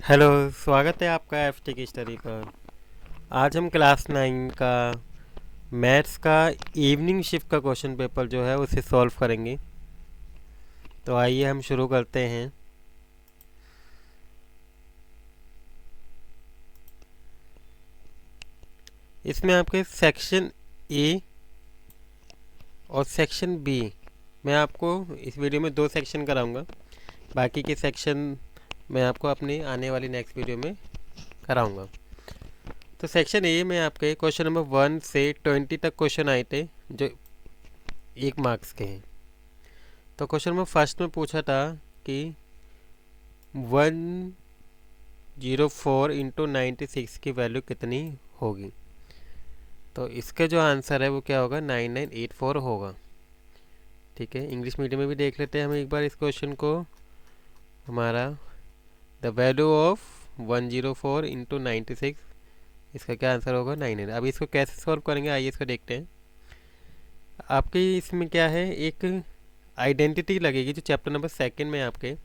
Hello. स्वागत है आपका एफटी की स्टडी पर। आज हम क्लास 9 का मैथ्स का इवनिंग शिफ्ट का क्वेश्चन पेपर जो है उसे सॉल्व करेंगे। तो आइए हम शुरू करते हैं। इसमें आपके सेक्शन ए और सेक्शन बी, मैं आपको इस वीडियो में 2 सेक्शन कराऊंगा। बाकी के सेक्शन मैं आपको अपनी आने वाली नेक्स्ट वीडियो में कराऊंगा। तो सेक्शन ए में आपके क्वेश्चन नंबर 1 से 20 तक क्वेश्चन आए थे जो 1 मार्क्स के हैं। तो क्वेश्चन नंबर फर्स्ट में पूछा था कि 104 इंटू 96 की वैल्यू कितनी होगी। तो इसका जो आंसर है वो क्या होगा, 9984 होगा। ठीक है, इंग्लिश मीडियम में भी देख लेते हैं हम एक बार इस क्वेश्चन को। हमारा द वैल्यू ऑफ 104 इंटू 96, इसका क्या आंसर होगा, 99। अब इसको कैसे सॉल्व करेंगे आइए इसको देखते हैं। आपके इसमें क्या है, एक आइडेंटिटी लगेगी जो चैप्टर नंबर 2 में आपके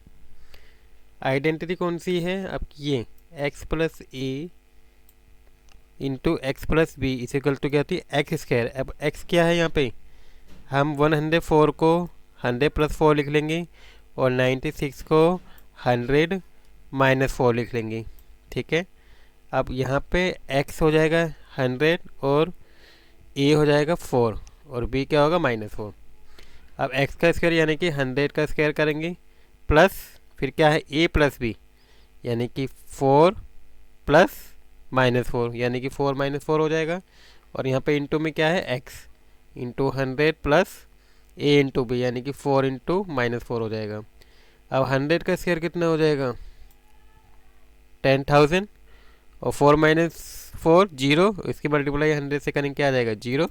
आइडेंटिटी कौन सी है आपकी, ये एक्स प्लस ए इंटू एक्स प्लस बी इस इक्वल टू क्या होती है, एक्स स्क्वायर। अब एक्स क्या है यहाँ पे, हम 104 को 100 प्लस 4 लिख लेंगे और 96 को 100 माइनस 4 लिख लेंगे। ठीक है, अब यहाँ पे एक्स हो जाएगा 100 और ए हो जाएगा 4 और बी क्या होगा, -4। अब एक्स का स्क्वायर यानी कि 100 का स्क्वायर करेंगे प्लस फिर क्या है, ए प्लस बी यानी कि 4 प्लस -4 यानी कि 4 -4 हो जाएगा। और यहाँ पे इंटू में क्या है, एक्स इंटू 100 प्लस ए इंटू बी यानी कि 4 इंटू -4 हो जाएगा। अब 100 का स्क्वायर कितना हो जाएगा, 10,000 और 4 -4 0, इसकी मल्टीप्लाई 100 से करेंगे क्या आ जाएगा, 0।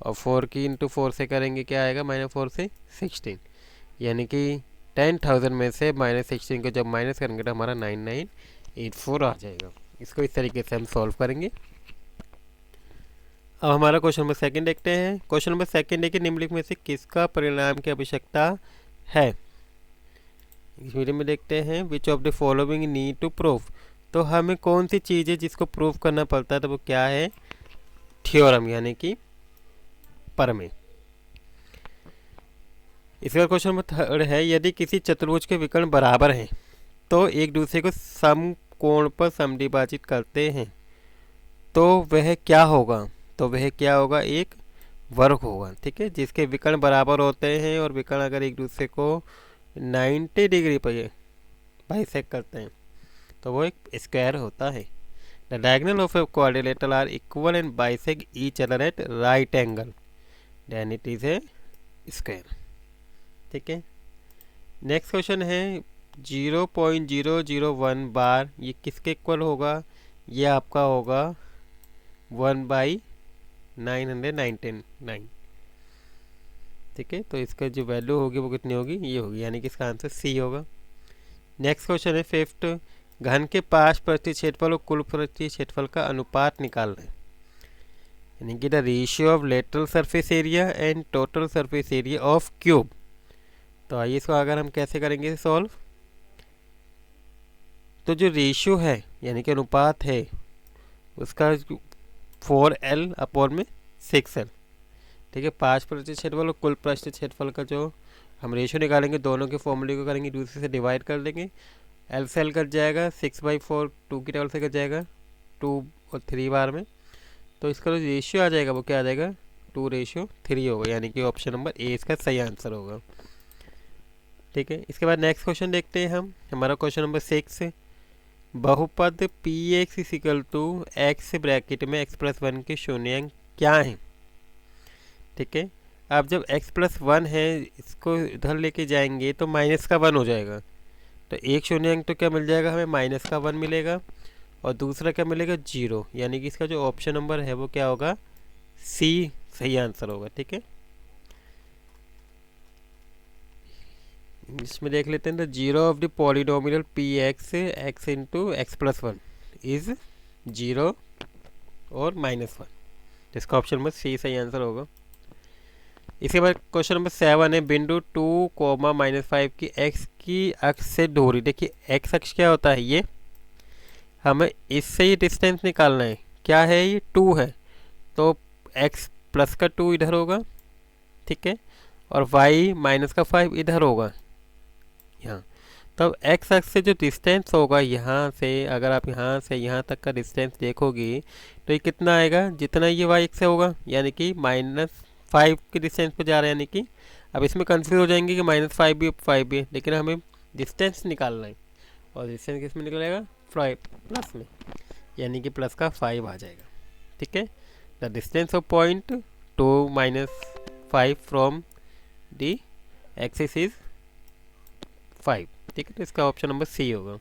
और 4 की इंटू 4 से करेंगे क्या आएगा, -4 से 16 यानी कि 10,000 में से -16 को जब माइनस करेंगे तो हमारा 9984 आ जाएगा। इसको इस तरीके से हम सॉल्व करेंगे। अब हमारा क्वेश्चन नंबर 2 देखते हैं। क्वेश्चन नंबर 2 है कि निम्नलिखित में से किसका परिणाम की आवश्यकता है। इस वीडियो में देखते हैं, which of the following need to prove. तो हमें कौन सी चीज़ है जिसको प्रूव करना पड़ता है, तो वो क्या है, थ्योरम यानी कि प्रमेय। इसका क्वेश्चन नंबर 3 है, यदि किसी चतुर्भुज के विकर्ण बराबर हैं तो एक दूसरे को समकोण पर समद्विभाजित करते हैं तो वह क्या होगा, तो वह क्या होगा, एक वर्ग होगा। ठीक है, जिसके विकर्ण बराबर होते हैं और विकर्ण अगर एक दूसरे को 90 डिग्री पर बाइसेक्ट करते हैं तो वो एक स्क्वायर होता है। The diagonal of a quadrilateral are equal and bisect each other at right angle then it is a square. ठीक है, नेक्स्ट क्वेश्चन है 0.001 बार, ये किसके इक्वल होगा, ये आपका होगा 1/999। ठीक है, तो इसका जो वैल्यू होगी वो कितनी होगी, ये होगी यानी कि इसका आंसर सी होगा। नेक्स्ट क्वेश्चन है 5th, घन के पास प्रति क्षेत्रफल और कुल प्रति क्षेत्रफल का अनुपात निकालना है, यानी कि the ratio of lateral surface area and total surface area of cube. तो आइए इसको अगर हम कैसे करेंगे सॉल्व। तो जो रेशियो है यानी कि अनुपात है उसका 4L अपॉन में 6L। ठीक है, 5 प्रति क्षेत्रफल और कुल प्रति क्षेत्रफल का जो हम रेशियो निकालेंगे दोनों के फॉर्मूले को करेंगे दूसरे से डिवाइड कर देंगे, L से L कट जाएगा, 6/4 2 की टेबल से कट जाएगा 2 और 3 बार में। तो इसका जो रेशियो आ जाएगा वो क्या आ जाएगा, 2:3 होगा यानी कि ऑप्शन नंबर ए इसका सही आंसर होगा। ठीक है, इसके बाद नेक्स्ट क्वेश्चन देखते हैं हम। हमारा क्वेश्चन नंबर 6, बहुपद p x equal to x bracket में x+1 के शून्यांक क्या हैं। ठीक है, अब जब x+1 है इसको इधर लेके जाएंगे तो -1 हो जाएगा। तो एक शून्यांक तो क्या मिल जाएगा हमें, -1 मिलेगा और दूसरा क्या मिलेगा, 0, यानी कि इसका जो ऑप्शन नंबर है वो क्या होगा, सी सही आंसर होगा। ठीक है, इसमें देख लेते हैं, तो 0 of the polynomial P x into x+1 is 0 और -1, जिसका ऑप्शन नंबर सी सही आंसर होगा। इसके बाद क्वेश्चन नंबर 7 है, बिंदु 2, -5 की एक्स की अक्ष से दूरी। देखिए एक्स अक्ष क्या होता है, ये हमें इससे ही डिस्टेंस निकालना है। क्या है ये? 2 है, तो x प्लस का 2 इधर होगा, ठीक है, और y माइनस का 5 इधर होगा यहाँ। तब x अक्ष से जो डिस्टेंस होगा यहाँ से, अगर आप यहाँ से यहाँ तक का डिस्टेंस देखोगे तो ये कितना आएगा? जितना ये y अक्ष से होगा, यानी कि -5 के डिस्टेंस पे जा रहे हैं। यानी कि अब इसमें कंफ्यूज हो जाएंगे कि -5 भी 5 भी है, लेकिन हमें डिस्टेंस निकालना है, और डिस्टेंस किस में निकलेगा? 5 प्लस में, यानी कि प्लस का 5 आ जाएगा, ठीक है। The distance of point 2 -5 from the axis is 5, ठीक है। तो इसका ऑप्शन नंबर सी होगा।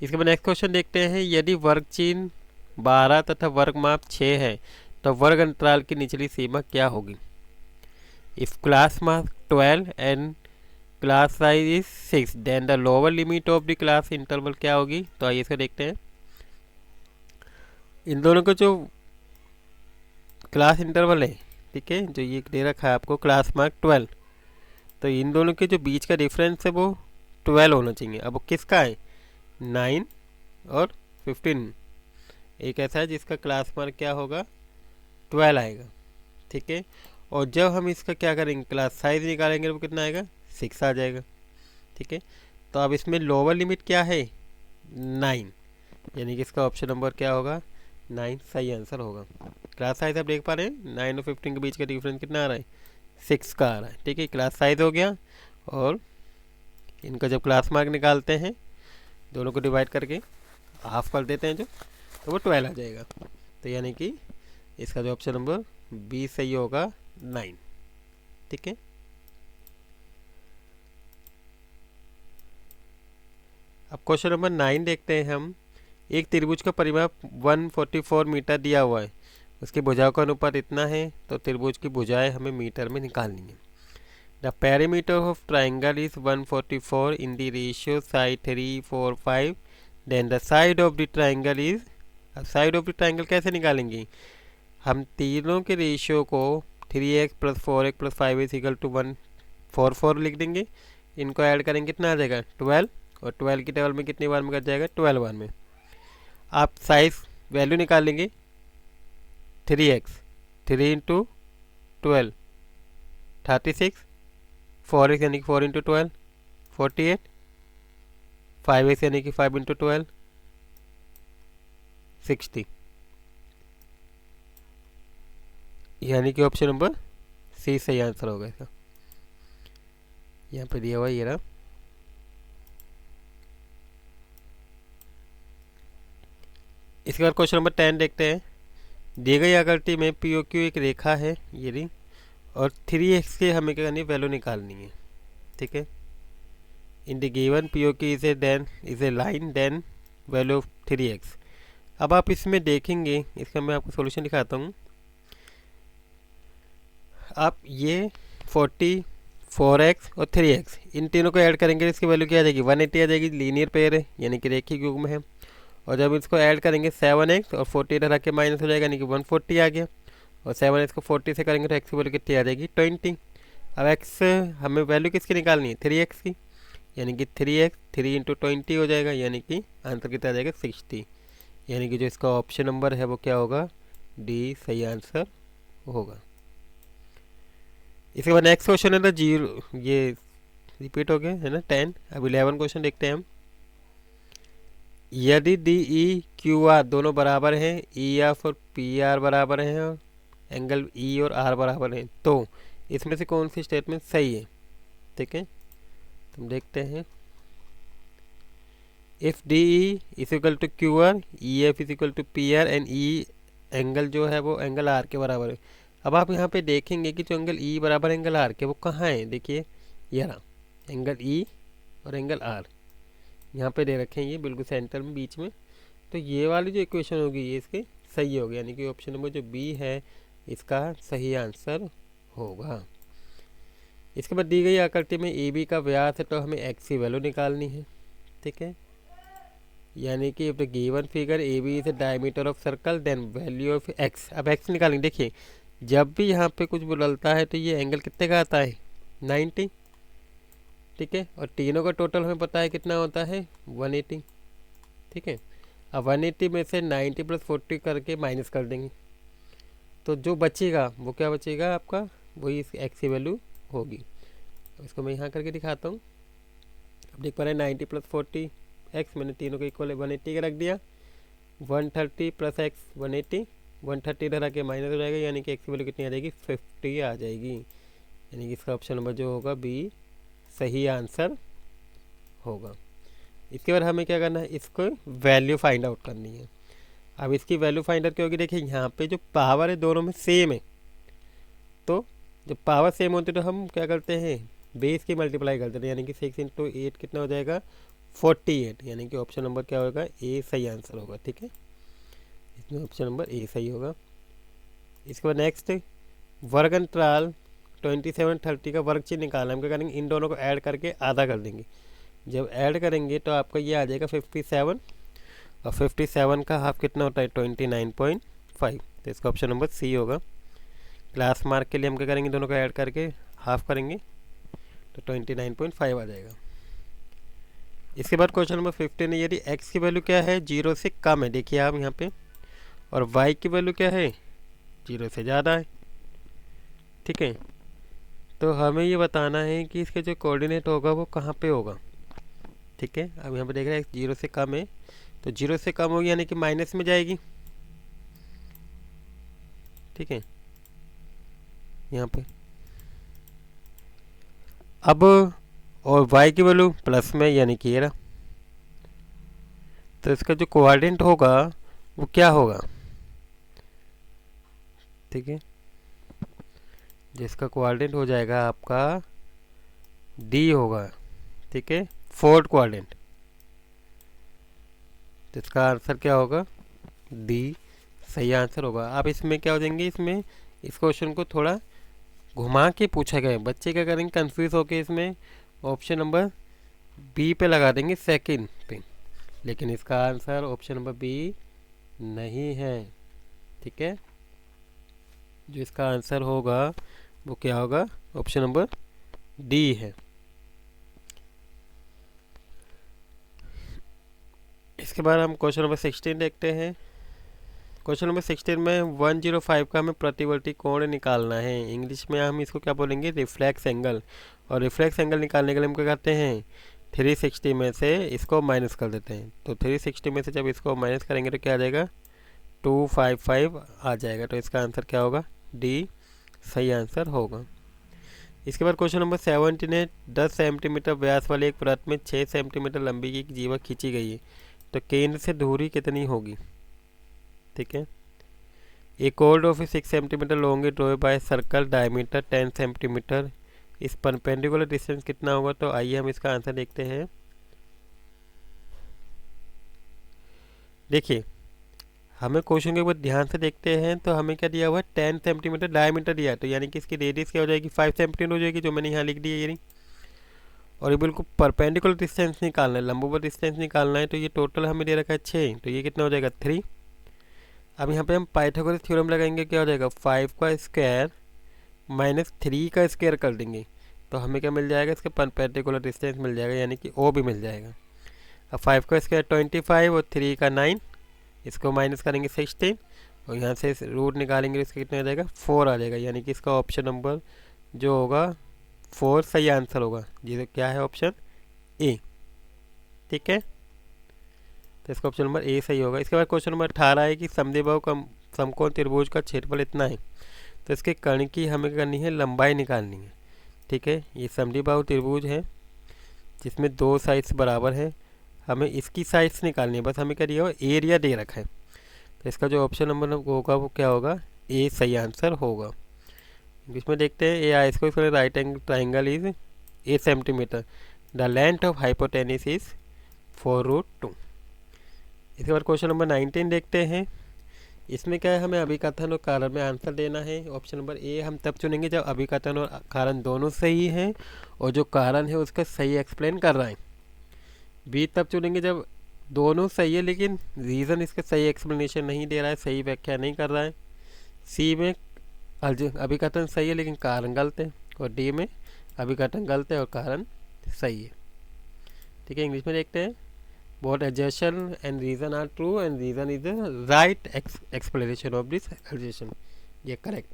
इसके बाद नेक्स्ट क्वेश्चन देखते हैं। यदि वर्ग चिन्ह 12 तथा वर्ग माप 6 है तो वर्ग अंतराल की निचली सीमा क्या होगी? If class mark 12 and class size is 6 then the lower limit of the class interval क्या होगी? तो आइए इसको देखते हैं। इन दोनों का जो क्लास इंटरवल है, ठीक है, जो ये दे रखा है आपको क्लास मार्क 12, तो इन दोनों के जो बीच का डिफरेंस है वो 12 होना चाहिए। अब वो किसका है? 9 और 15। एक ऐसा है जिसका क्लास मार्क क्या होगा? 12 आएगा, ठीक है। और जब हम इसका क्या करेंगे? क्लास साइज निकालेंगे तो कितना आएगा? 6 आ जाएगा, ठीक है। तो अब इसमें लोअर लिमिट क्या है? 9, यानी कि इसका ऑप्शन नंबर क्या होगा? 9 सही आंसर होगा। क्लास साइज आप देख पा रहे हैं 9 और 15 के बीच का डिफरेंस कितना आ रहा है? 6 का आ रहा है, ठीक है। क्लास साइज हो गया, और इनका जब क्लास मार्क निकालते हैं दोनों को डिवाइड करके हाफ कर देते हैं जो, तो वो 12 आ जाएगा। तो यानी कि इसका जो ऑप्शन नंबर बी सही होगा, 9, ठीक है। अब क्वेश्चन नंबर 9 देखते हैं हम। एक त्रिभुज का परिमाप 144 मीटर दिया हुआ है, उसकी भुजाओं का अनुपात इतना है, तो त्रिभुज की भुजाएं हमें मीटर में निकालनी है। The perimeter of triangle is 144 in the ratio side 3 4 5 then the side of the triangle is. अब साइड ऑफ द ट्राइंगल कैसे निकालेंगे? हम तीनों के रेशियो को 3x + 4x + 5x = 144 लिख देंगे। इनको ऐड करेंगे, कितना आ जाएगा? 12, और 12 की टेबल में कितनी बार में कट जाएगा? 12 बार में। आप साइज वैल्यू निकालेंगे 3x, 3 × 12 36, 4x यानी कि 4 × 12 48, 5x यानी कि 5 × 12 60, यानी कि ऑप्शन नंबर सी सही आंसर होगा इसका। यहाँ पे दिया हुआ ये रहा। इसके बाद क्वेश्चन नंबर 10 देखते हैं। दी गई आकृति में पी ओ क्यू एक रेखा है ये रही, और 3x के हमें क्या करनी है? वैल्यू निकालनी है, ठीक है। In the given P O Q is a line then value of 3x। अब आप इसमें देखेंगे, इसका मैं आपको सोल्यूशन दिखाता हूँ। आप ये 40, 4x और 3x इन तीनों को ऐड करेंगे, इसकी वैल्यू क्या आ जाएगी? 180 आ जाएगी। लीनियर पेयर है, यानी कि रेखीय युग्म है। और जब इसको ऐड करेंगे 7x और 40 इधर आके माइनस हो जाएगा, यानी कि 140 आ गया। और 7x को 40 से करेंगे तो x की वैल्यू कितनी आ जाएगी? 20। अब x हमें वैल्यू किसकी निकालनी है? 3x की, यानी कि 3x 3 × 20 हो जाएगा, यानी कि आंसर कितना आ जाएगा? 60। यानी कि जो इसका ऑप्शन नंबर है वो क्या होगा? डी सही आंसर होगा। इसके बाद नेक्स्ट क्वेश्चन है ना 0, ये रिपीट हो गया है ना 10। अब 11 क्वेश्चन देखते हैं हम। यदि डी ई क्यू आर दोनों बराबर हैं, ई एफ और पी आर बराबर हैं, और एंगल ई और आर बराबर हैं, तो इसमें से कौन सी स्टेटमेंट सही है? ठीक है, तुम देखते हैं। If D E is equal to Q R, E F is equal to P R and E angle जो है वो एंगल आर के बराबर है। अब आप यहाँ पे देखेंगे कि जो एंगल ई बराबर एंगल आर के वो कहाँ है? देखिए ये रहा एंगल ई और एंगल आर यहाँ पे दे रखे हैं, ये बिल्कुल सेंटर में बीच में। तो ये वाली जो इक्वेशन होगी ये इसके सही होगी, यानी कि ऑप्शन नंबर जो बी है इसका सही आंसर होगा। इसके बाद दी गई आकृति में ए बी का व्यास है, तो हमें एक्स की वैल्यू निकालनी है। ठीक है, यानी कि the given figure A B is the diameter of circle then value of x. अब एक्स निकालेंगे। देखिए जब भी यहाँ पे कुछ बदलता है तो ये एंगल कितने का आता है? 90। ठीक है, और तीनों का टोटल हमें पता है कितना होता है? 180। ठीक है, अब 180 में से 90 प्लस 40 करके माइनस कर देंगे, तो जो बचेगा वो क्या बचेगा आपका, वही इस एक्स की वैल्यू होगी। इसको मैं यहाँ करके दिखाता हूँ। अब देख पा रहे हैं 90 प्लस 40 एक्स, मैंने तीनों को इक्वल 180 का रख दिया। 130 प्लस एक्स 180, 130 इधर आके माइनस हो जाएगा, यानी कि एक्स की वैल्यू कितनी आ जाएगी, 50 आ जाएगी। यानी कि इसका ऑप्शन नंबर जो होगा बी सही आंसर होगा। इसके बाद हमें क्या करना है, इसको वैल्यू फाइंड आउट करनी है। अब इसकी वैल्यू फाइंड आउट क्या होगी, देखिए यहाँ पे जो पावर है दोनों में सेम है, तो जब पावर सेम होती है तो हम क्या करते हैं, बेस की मल्टीप्लाई करते हैं, यानी कि 6 इंटू 8 कितना हो जाएगा, 48। यानी कि ऑप्शन नंबर क्या होगा, ए सही आंसर होगा। ठीक है, इसमें ऑप्शन नंबर ए सही होगा। इसके बाद नेक्स्ट वर्ग अंतराल 27 30 का वर्ग चिन्ह निकालना है। हम क्या करेंगे, इन दोनों को ऐड करके आधा कर देंगे। जब ऐड करेंगे तो आपका ये आ जाएगा 57, और 57 का हाफ कितना होता है, 29.5। तो इसका ऑप्शन नंबर सी होगा। क्लास मार्क के लिए हम क्या करेंगे, दोनों को ऐड करके हाफ करेंगे तो 29.5 आ जाएगा। इसके बाद क्वेश्चन नंबर 15 है, यदि x की वैल्यू क्या है, 0 से कम है, देखिए आप यहाँ पे, और y की वैल्यू क्या है, 0 से ज़्यादा है। ठीक है, तो हमें ये बताना है कि इसके जो कोऑर्डिनेट होगा वो कहाँ पे होगा। ठीक है, अब यहाँ पे देख रहे हैं 0 से कम है, तो 0 से कम होगी यानी कि माइनस में जाएगी। ठीक है, यहाँ पे अब, और y की वैल्यू प्लस में, यानी कि ये रहा। तो इसका जो कोऑर्डिनेट होगा वो क्या होगा, ठीक है, जिसका कोऑर्डिनेट हो जाएगा आपका डी होगा। ठीक है, फोर्थ कोऑर्डिनेट, तो इसका आंसर क्या होगा, डी सही आंसर होगा। आप इसमें क्या हो जाएंगे, इसमें इस क्वेश्चन को थोड़ा घुमा के पूछा गया है, बच्चे क्या करेंगे, कंफ्यूज होके इसमें ऑप्शन नंबर बी पे लगा देंगे, सेकंड पे, लेकिन इसका आंसर ऑप्शन नंबर बी नहीं है। ठीक है, जो इसका आंसर होगा वो क्या होगा, ऑप्शन नंबर डी है। इसके बाद हम क्वेश्चन नंबर 16 देखते हैं। क्वेश्चन नंबर 16 में 105 का हमें प्रतिवर्ती कोण निकालना है। इंग्लिश में हम इसको क्या बोलेंगे, रिफ्लेक्स एंगल। और रिफ्लेक्स एंगल निकालने के लिए हम क्या करते हैं, 360 में से इसको माइनस कर देते हैं। तो 360 में से जब इसको माइनस करेंगे तो क्या आ जाएगा, 255 आ जाएगा। तो इसका आंसर क्या होगा, डी सही आंसर होगा। इसके बाद क्वेश्चन नंबर 17 है, 10 सेंटीमीटर व्यास वाले एक वृत्त में 6 सेंटीमीटर लंबी की जीवा खींची गई है, तो केंद्र से दूरी कितनी होगी। ठीक है, ए chord of 6 centimetre long draw by circle diameter 10 centimetre, इस परपेंडिकुलर डिस्टेंस कितना होगा। तो आइए हम इसका आंसर देखते हैं। देखिए, हमें क्वेश्चन के ऊपर ध्यान से देखते हैं तो हमें क्या दिया हुआ है, 10 सेंटीमीटर डायमीटर दिया है, तो यानी कि इसकी रेडियस क्या हो जाएगी, 5 सेंटीमीटर हो जाएगी, जो मैंने यहाँ लिख दी है ये। और ये बिल्कुल परपेंडिकुलर डिस्टेंस निकालना है, लंबवत डिस्टेंस निकालना है, तो ये टोटल हमें दे रखा है 6, तो ये कितना हो जाएगा 3। अब यहाँ पे हम पाइथागोरस थ्योरम लगाएंगे, क्या हो जाएगा, 5 का स्क्वायर माइनस 3 का स्क्वायर कर देंगे, तो हमें क्या मिल जाएगा, इसके परपेंडिकुलर डिस्टेंस मिल जाएगा, यानी कि ओ भी मिल जाएगा। अब 5 का स्क्वायर 25 और 3 का 9, इसको माइनस करेंगे 16, और यहाँ से रूट निकालेंगे, इसका कितना आ जाएगा, 4 आ जाएगा। यानी कि इसका ऑप्शन नंबर जो होगा 4 सही आंसर होगा, जी क्या है, ऑप्शन ए। ठीक है, तो इसका ऑप्शन नंबर ए सही होगा। इसके बाद क्वेश्चन नंबर 18 है कि समद्विबाहु का समकोण त्रिभुज का क्षेत्रफल इतना है, तो इसके कर्ण की हमें करनी है, लंबाई निकालनी है। ठीक है, ये समद्विबाहु त्रिभुज है जिसमें 2 साइड्स बराबर है, हमें इसकी साइड्स निकालनी है, बस हमें क्या दिया हुआ, एरिया दे रखा है, तो इसका जो ऑप्शन नंबर होगा वो क्या होगा, ए सही आंसर होगा। इसमें देखते हैं, a I square right angle triangle is 8 centimetre, the length of hypotenuse is 4√2। इसके बाद क्वेश्चन नंबर 19 देखते हैं। इसमें क्या है, हमें अभिकथन और कारण में आंसर देना है। ऑप्शन नंबर ए हम तब चुनेंगे जब अभिकथन और कारण दोनों सही हैं और जो कारण है उसका सही एक्सप्लेन कर रहा है। बी तब चुनेंगे जब दोनों सही है लेकिन रीज़न इसका सही एक्सप्लेनेशन नहीं दे रहा है, सही व्याख्या नहीं कर रहा है। सी में अभिकथन सही है लेकिन कारण गलत है, और डी में अभिकथन गलत है और कारण सही है। ठीक है, इंग्लिश में देखते हैं। both assertion and reason are true and reason is the right explanation of this assertion. ये करेक्ट.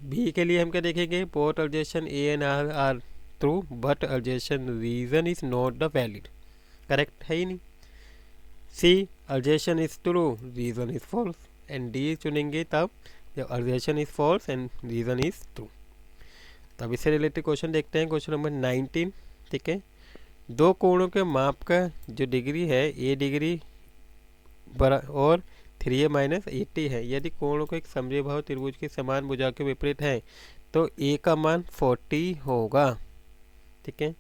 बी के लिए हम क्या देखेंगे, both assertion A and R are true but assertion reason is not the valid. Correct है ही नहीं. सी assertion is true reason is false and D चुनेंगे तब जब assertion is false and reason is true. तब इससे रिलेटेड क्वेश्चन देखते हैं. Question number 19. ठीक है, दो कोणों के माप का जो डिग्री है ए डिग्री और 3a माइनस 80 है. यदि कोणों के एक समद्विबाहु त्रिभुज की समान भुजा के विपरीत है तो a का मान 40 होगा. ठीक है,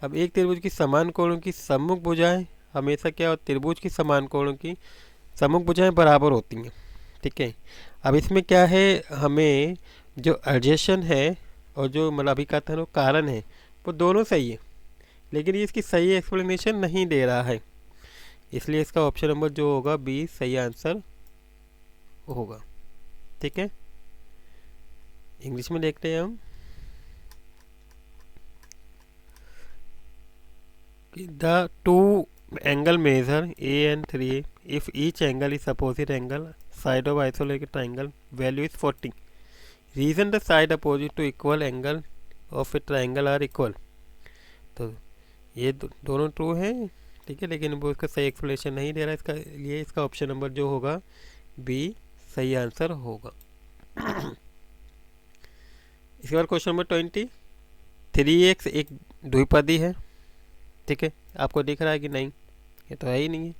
अब एक त्रिभुज की समान कोणों की सम्मुख भुजाएं हमेशा क्या हो, त्रिभुज की समान कोणों की सम्मुख भुजाएं बराबर होती हैं. ठीक है, अब इसमें क्या है, हमें जो एडजेशन है और जो मतलब अभी का था कारण है वो दोनों सही है, लेकिन ये इसकी सही एक्सप्लेनेशन नहीं दे रहा है, इसलिए इसका ऑप्शन नंबर जो होगा बी सही आंसर होगा. ठीक है, इंग्लिश में देखते हैं हम. The two angle major A and 3 if each angle is opposite angle side of isolated triangle value is 40. Reason the side opposite to equal angle of a triangle are equal. तो ये दोनों true हैं. ठीक है, लेकिन वो इसका सही एक्सप्लेनेशन नहीं दे रहा है, इसका लिए इसका ऑप्शन नंबर जो होगा बी सही आंसर होगा. इसके बाद क्वेश्चन नंबर 20. 3x एक द्विपदी है. ठीक है, आपको दिख रहा है कि नहीं, ये तो है ही नहीं है.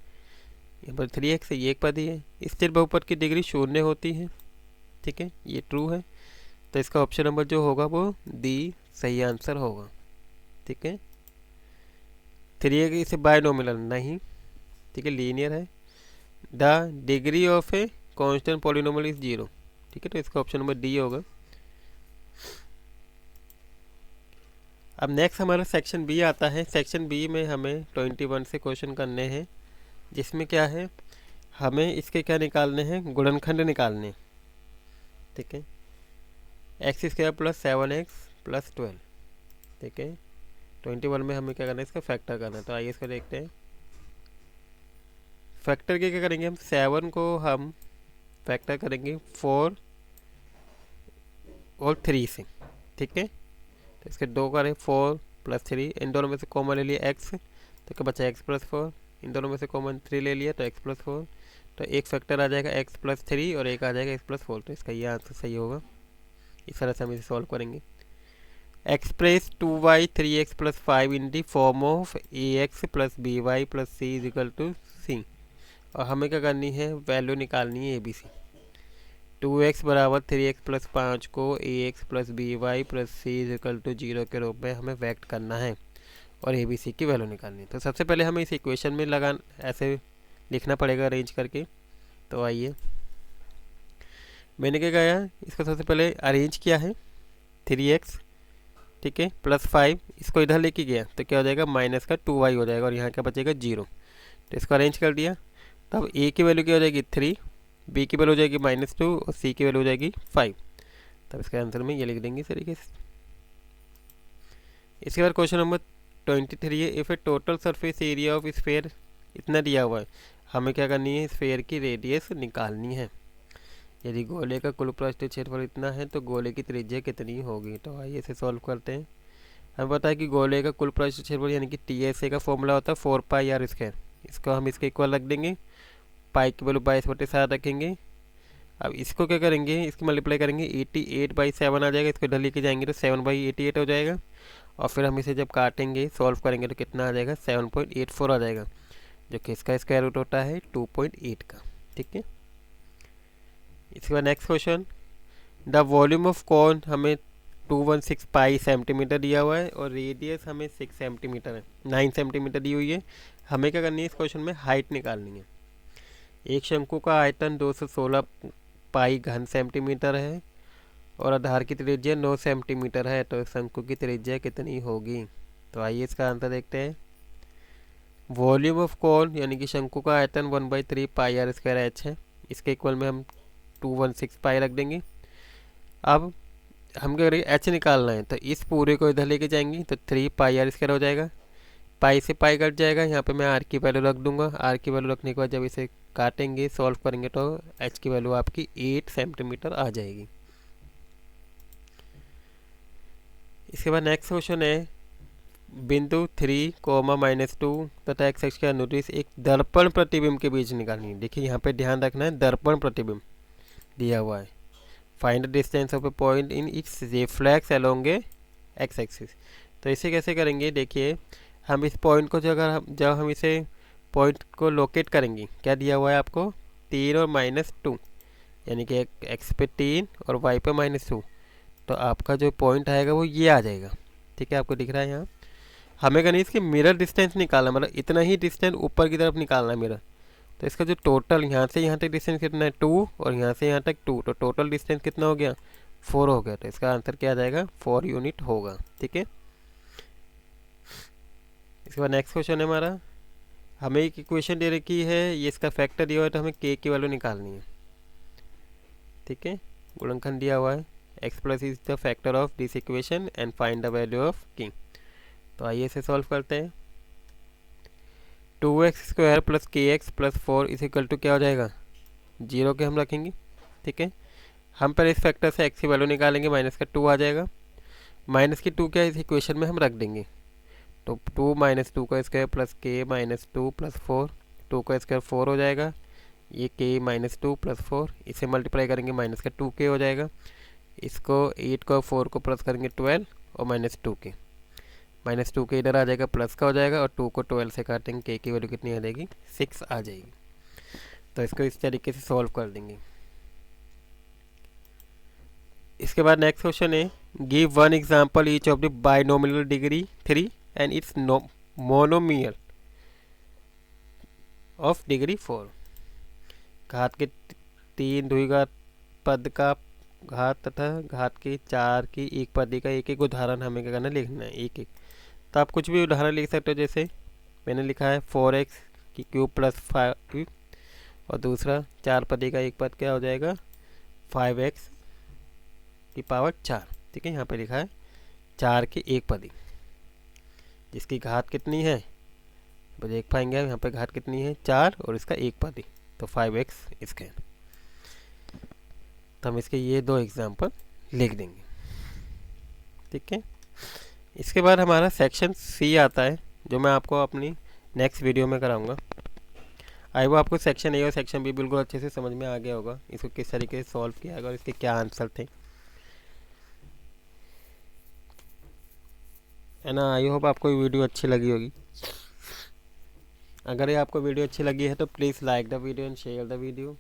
यहाँ पर 3x ये एक पदी है. स्थिर बहुपद की डिग्री 0 होती है. ठीक है, ये ट्रू है, तो इसका ऑप्शन नंबर जो होगा वो डी सही आंसर होगा. ठीक है, 3x इसे बायनोमिनल नहीं. ठीक है, लीनियर है. The degree of a constant polynomial is 0. ठीक है, तो इसका ऑप्शन नंबर डी होगा. अब नेक्स्ट हमारा सेक्शन बी आता है. सेक्शन बी में हमें 21 से क्वेश्चन करने हैं, जिसमें क्या है, हमें इसके क्या निकालने हैं, गुणनखंड निकालने. ठीक है, x² प्लस 7x प्लस 12. ठीक है, 21 में हमें क्या करना है, इसका फैक्टर करना है. तो आइए इसको देखते हैं. फैक्टर के क्या करेंगे हम, 7 को हम फैक्टर करेंगे 4 और 3 से. ठीक है, तो इसके 2 करें 4 प्लस 3, इन दोनों में से कॉमन ले लिया x, तो क्या बचा x प्लस 4. इन दोनों में से कॉमन 3 ले लिया तो x प्लस 4, तो एक फैक्टर आ जाएगा x प्लस 3 और एक आ जाएगा x प्लस 4. तो इसका ये आंसर सही होगा. इस तरह से हम इसे सॉल्व करेंगे. Express 2y 3x plus 5 in the form of ax plus by plus c is equal to c. और हमें क्या करनी है, वैल्यू निकालनी है abc. 2x बराबर 3x प्लस 5 को ax plus by plus c is equal to 0 के रूप में हमें व्यक्त करना है और abc की वैल्यू निकालनी है. तो सबसे पहले हमें इस इक्वेशन में ऐसे लिखना पड़ेगा अरेंज करके. तो आइए, मैंने क्या किया, इसको सबसे पहले अरेंज किया है. 3x ठीक है प्लस 5, इसको इधर लेके गया तो क्या हो जाएगा, माइनस का 2y हो जाएगा और यहाँ क्या बचेगा 0. तो इसको अरेंज कर दिया. तब a की वैल्यू क्या हो जाएगी 3, b की वैल्यू हो जाएगी -2 और c की वैल्यू हो जाएगी 5. तब इसके आंसर में ये लिख देंगे इस तरीके से. इसके बाद क्वेश्चन नंबर 23 है. If A total surface area of sphere इतना दिया हुआ है, हमें क्या करनी है, स्फेयर की रेडियस निकालनी है. यदि गोले का कुल पृष्ठीय क्षेत्रफल इतना है तो गोले की त्रिज्या कितनी होगी. तो आइए इसे सॉल्व करते हैं. हमें पता है कि गोले का कुल पृष्ठीय क्षेत्रफल यानी कि TSA का फॉर्मूला होता है 4πr². इसको हम इसके इक्वल रख देंगे. पाई की वैल्यू 22/7 रखेंगे. अब इसको क्या करेंगे, इसकी मल्टीप्लाई करेंगे 88/7 आ जाएगा. इसको इधर लेके जाएंगे तो 7/88 हो जाएगा. और फिर हम इसे जब काटेंगे सॉल्व करेंगे तो कितना आ जाएगा, 7.84 आ जाएगा, जो कि इसका स्क्वायर रूट होता है 2.8 का. ठीक है, इसके बाद next question. The volume of cone हमें 216 पाई सेंटीमीटर दिया हुआ है और रेडियस हमें 6 सेंटीमीटर है, 9 सेंटीमीटर दी हुई है. हमें क्या करनी है, इस क्वेश्चन में हाइट निकालनी है. एक शंकु का आयतन 216 पाई घन सेंटीमीटर है और आधार की त्रिज्या 9 सेंटीमीटर है. तो शंकु की त्रिज्या कितनी होगी. तो आइए इसका आंसर देखते हैं. वॉल्यूम ऑफ कॉन यानी कि शंकु का आयतन 1/3 पाई r²h है. इसके इक्वल में हम 216 पाई रख देंगे. अब हम क्या करेंगे, h निकालना है तो इस पूरे को इधर लेके जाएंगे तो 3 पाई r² हो जाएगा. पाई से पाई कट जाएगा, यहाँ पे मैं आर की वैल्यू रख दूंगा। आर की वैल्यू रखने के बाद जब इसे काटेंगे सॉल्व करेंगे तो एच की वैल्यू आपकी 8 सेंटीमीटर आ जाएगी। इसके बाद नेक्स्ट क्वेश्चन है बिंदु 3, -2 तथा एक्स एक्स के अनुदिश एक दर्पण प्रतिबिंब के बीच निकालनी है। देखिए यहाँ पे ध्यान रखना है, दर्पण प्रतिबिंब दिया हुआ है। Find the distance of A point in its reflex along A x axis. तो इसे कैसे करेंगे, देखिए हम इस पॉइंट को जब हम इसे पॉइंट को लोकेट करेंगे, क्या दिया हुआ है आपको 3 और -2, यानी कि एक्स पे 3 और वाई पे -2, तो आपका जो पॉइंट आएगा वो ये आ जाएगा। ठीक है, आपको दिख रहा है यहाँ। हमें कहनी इसकी मिरर डिस्टेंस निकालना, मतलब इतना ही डिस्टेंस ऊपर की तरफ निकालना है मिरर। तो इसका जो टोटल यहाँ से यहाँ तक डिस्टेंस कितना है 2 और यहाँ से यहाँ तक 2, तो टोटल डिस्टेंस कितना हो गया 4 हो गया। तो इसका आंसर क्या आ जाएगा 4 यूनिट होगा। ठीक है, इसके बाद नेक्स्ट क्वेश्चन है हमारा, हमें एक इक्वेशन दे रखी है, ये इसका फैक्टर दिया हुआ है, तो हमें के की वैल्यू निकालनी है। ठीक है, गुणनखंड दिया हुआ है, x plus is the factor of this equation and find the value of के। तो आइए इसे सॉल्व करते हैं। 2x² + kx + 4 is equal to क्या हो जाएगा 0 के हम रखेंगे। ठीक है, हम पर इस फैक्टर से x की वैल्यू निकालेंगे, माइनस का 2 आ जाएगा। माइनस की 2 क्या इस इक्वेशन में हम रख देंगे, तो 2 - 2 का स्क्वायर + k - 2 + 4, 2 का स्क्वायर 4 हो जाएगा, ये k - 2 + 4, इसे मल्टीप्लाई करेंगे माइनस का 2k हो जाएगा। इसको 8 को 4 को प्लस करेंगे 12 और -2k, -2k इधर आ जाएगा, प्लस का हो जाएगा, और 2 को 12 से काटेंगे, k की वैल्यू कितनी आ जाएगी 6 आ जाएगी। तो इसको इस तरीके से सॉल्व कर देंगे। इसके बाद नेक्स्ट क्वेश्चन है, give one example each of the binomial degree 3 and it's monomial of degree 4। घात के 3 द्विघात पद का घात तथा घात के 4 की एक पद का एक एक उदाहरण हमें क्या करना लिखना है, एक एक। तो आप कुछ भी उदाहरण लिख सकते हो, जैसे मैंने लिखा है 4x की क्यूब + 5, और दूसरा 4 पदी का एक पद क्या हो जाएगा 5x की पावर 4। ठीक है, यहाँ पे लिखा है 4 की एक पदी, जिसकी घात कितनी है तो देख पाएंगे यहाँ पे घात कितनी है 4 और इसका एक पदी, तो 5x²। तो हम इसके ये 2 एग्जाम्पल लिख देंगे। ठीक है, इसके बाद हमारा सेक्शन सी आता है, जो मैं आपको अपनी नेक्स्ट वीडियो में कराऊंगा। आई वो आपको सेक्शन ए और सेक्शन बी बिल्कुल अच्छे से समझ में आ गया होगा, इसको किस तरीके से सॉल्व किया गया और इसके क्या आंसर थे, है ना। आई होप आपको ये वीडियो अच्छी लगी होगी। अगर ये आपको वीडियो अच्छी लगी है तो please like the video and share the video,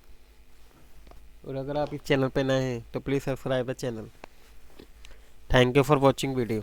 और अगर आप इस चैनल पे नए हैं तो please subscribe the channel. Thank you for watching video.